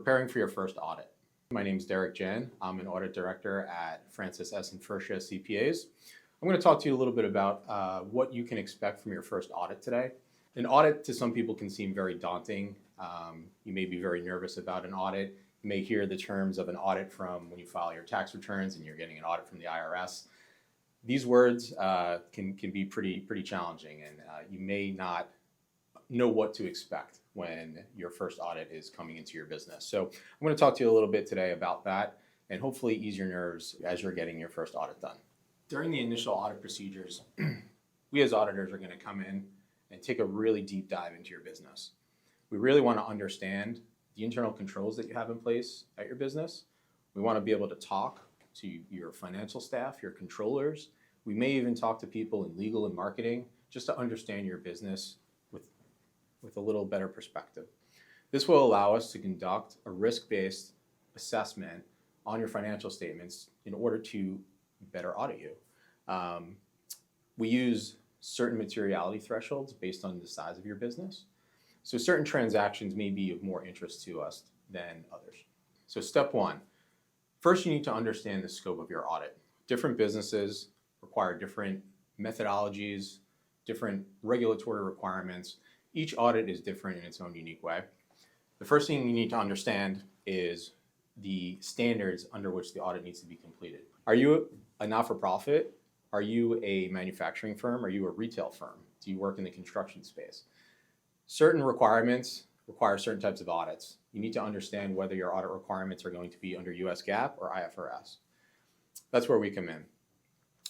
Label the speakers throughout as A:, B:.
A: Preparing for your first audit. My name is Derik Jahn. I'm an Audit Director at Francis S. Infurchia CPAs. I'm going to talk to you a little bit about what you can expect from your first audit today. An audit to some people can seem very daunting. You may be very nervous about an audit. You may hear the terms of an audit from when you file your tax returns and you're getting an audit from the IRS. These words can be pretty challenging, and you may not know what to expect when your first audit is coming into your business. So I'm going to talk to you a little bit today about that and hopefully ease your nerves as you're getting your first audit done. During the initial audit procedures, we as auditors are going to come in and take a really deep dive into your business. We really want to understand the internal controls that you have in place at your business. We want to be able to talk to your financial staff, your controllers. We may even talk to people in legal and marketing just to understand your business with a little better perspective. This will allow us to conduct a risk-based assessment on your financial statements in order to better audit you. We use certain materiality thresholds based on the size of your business. So certain transactions may be of more interest to us than others. So step one, first you need to understand the scope of your audit. Different businesses require different methodologies, different regulatory requirements. Each audit is different in its own unique way. The first thing you need to understand is the standards under which the audit needs to be completed. Are you a not-for-profit? Are you a manufacturing firm? Are you a retail firm? Do you work in the construction space? Certain requirements require certain types of audits. You need to understand whether your audit requirements are going to be under US GAAP or IFRS. That's where we come in.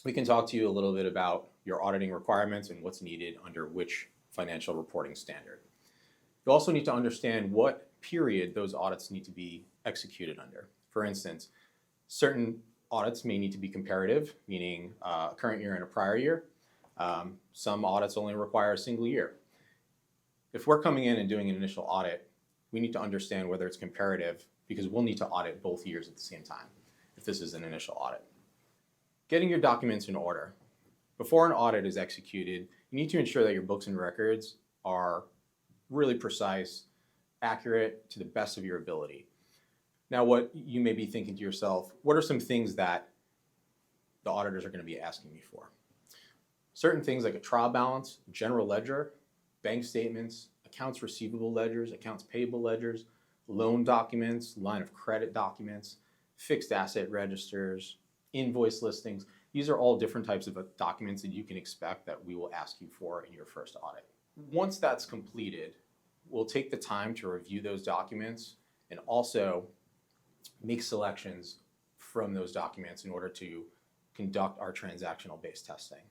A: We can talk to you a little bit about your auditing requirements and what's needed under which financial reporting standard. You also need to understand what period those audits need to be executed under. For instance, certain audits may need to be comparative, meaning a current year and a prior year. Some audits only require a single year. If we're coming in and doing an initial audit, we need to understand whether it's comparative because we'll need to audit both years at the same time if this is an initial audit. Getting your documents in order. Before an audit is executed, you need to ensure that your books and records are really precise, accurate to the best of your ability. Now, what you may be thinking to yourself, what are some things that the auditors are going to be asking me for? Certain things like a trial balance, general ledger, bank statements, accounts receivable ledgers, accounts payable ledgers, loan documents, line of credit documents, fixed asset registers, invoice listings. These are all different types of documents that you can expect that we will ask you for in your first audit. Once that's completed, we'll take the time to review those documents and also make selections from those documents in order to conduct our transactional-based testing.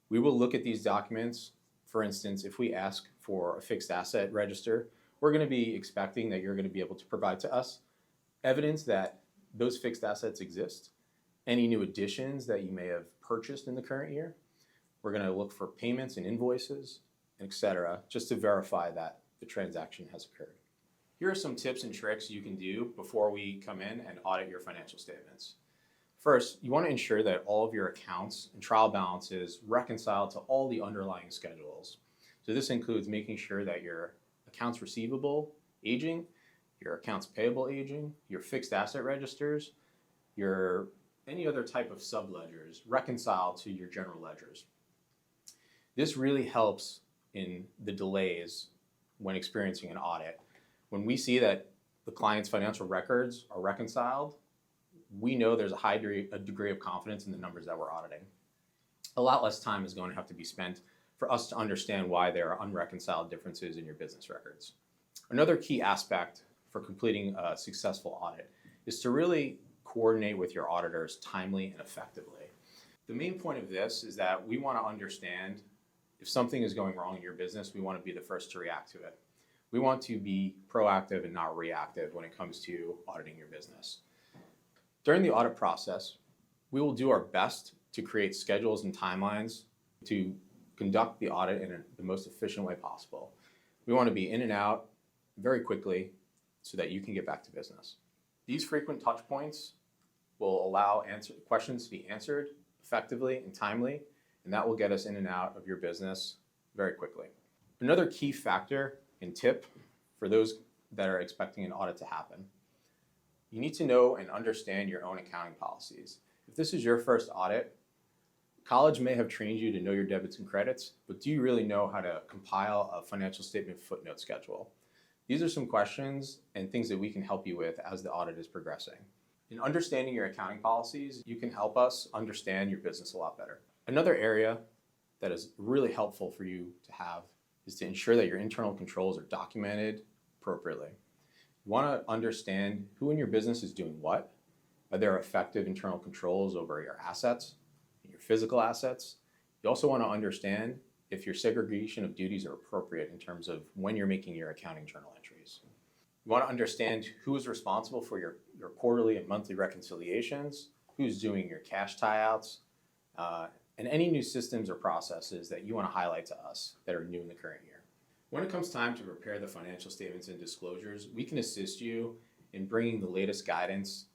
A: We will look at these documents. For instance, if we ask for a fixed asset register, we're going to be expecting that you're going to be able to provide to us evidence that those fixed assets exist, any new additions that you may have purchased in the current year. We're going to look for payments and invoices, etc., just to verify that the transaction has occurred. Here are some tips and tricks you can do before we come in and audit your financial statements. First, you want to ensure that all of your accounts and trial balances reconcile to all the underlying schedules. So this includes making sure that your accounts receivable aging, your accounts payable aging, your fixed asset registers, your any other type of subledgers reconcile to your general ledgers. This really helps in the delays when experiencing an audit. When we see that the client's financial records are reconciled, we know there's a degree of confidence in the numbers that we're auditing. A lot less time is going to have to be spent for us to understand why there are unreconciled differences in your business records. Another key aspect for completing a successful audit is to really coordinate with your auditors timely and effectively. The main point of this is that we want to understand if something is going wrong in your business, we want to be the first to react to it. We want to be proactive and not reactive when it comes to auditing your business. During the audit process, we will do our best to create schedules and timelines to conduct the audit in the most efficient way possible. We want to be in and out very quickly so that you can get back to business. These frequent touch points will allow questions to be answered effectively and timely, and that will get us in and out of your business very quickly. Another key factor and tip for those that are expecting an audit to happen. You need to know and understand your own accounting policies. If this is your first audit, college may have trained you to know your debits and credits, but do you really know how to compile a financial statement footnote schedule? These are some questions and things that we can help you with as the audit is progressing. In understanding your accounting policies, you can help us understand your business a lot better. Another area that is really helpful for you to have is to ensure that your internal controls are documented appropriately. You want to understand who in your business is doing what. Are there effective internal controls over your assets, your physical assets? You also want to understand if your segregation of duties are appropriate in terms of when you're making your accounting journal entries. You want to understand who is responsible for your quarterly and monthly reconciliations, who's doing your cash tie-outs, and any new systems or processes that you want to highlight to us that are new in the current year. When it comes time to prepare the financial statements and disclosures, we can assist you in bringing the latest guidance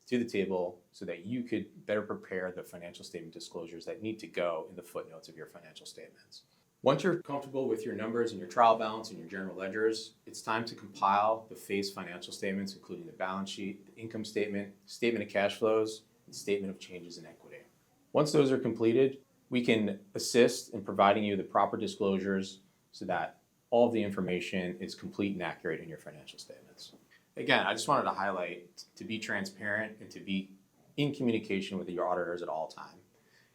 A: to the table so that you could better prepare the financial statement disclosures that need to go in the footnotes of your financial statements. Once you're comfortable with your numbers and your trial balance and your general ledgers, it's time to compile the phase financial statements, including the balance sheet, the income statement, statement of cash flows, and statement of changes in equity. Once those are completed, we can assist in providing you the proper disclosures so that all of the information is complete and accurate in your financial statements. Again, I just wanted to highlight to be transparent and to be in communication with your auditors at all times.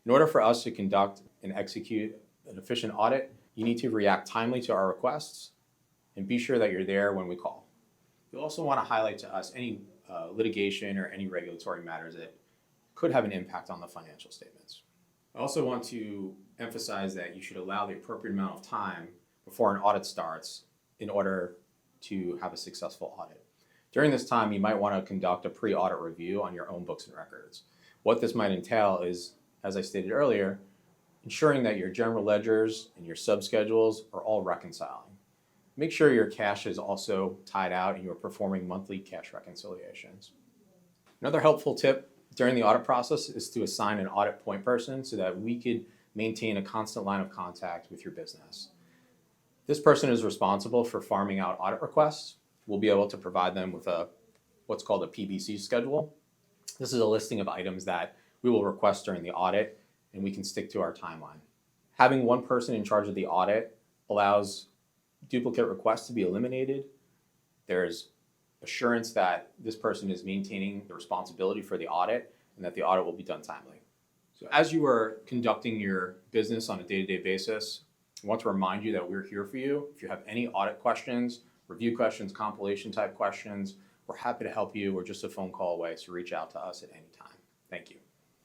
A: In order for us to conduct and execute an efficient audit, you need to react timely to our requests and be sure that you're there when we call. You'll also want to highlight to us any litigation or any regulatory matters that could have an impact on the financial statements. I also want to emphasize that you should allow the appropriate amount of time before an audit starts in order to have a successful audit. During this time, you might want to conduct a pre-audit review on your own books and records. What this might entail is, as I stated earlier, ensuring that your general ledgers and your subschedules are all reconciling. Make sure your cash is also tied out and you're performing monthly cash reconciliations. Another helpful tip during the audit process is to assign an audit point person so that we could maintain a constant line of contact with your business. This person is responsible for farming out audit requests. We'll be able to provide them with what's called a PBC schedule. This is a listing of items that we will request during the audit, and we can stick to our timeline. Having one person in charge of the audit allows duplicate requests to be eliminated. There's assurance that this person is maintaining the responsibility for the audit and that the audit will be done timely. So as you are conducting your business on a day-to-day basis, I want to remind you that we're here for you. If you have any audit questions, review questions, compilation type questions, we're happy to help you. We're just a phone call away, so reach out to us at any time. Thank you.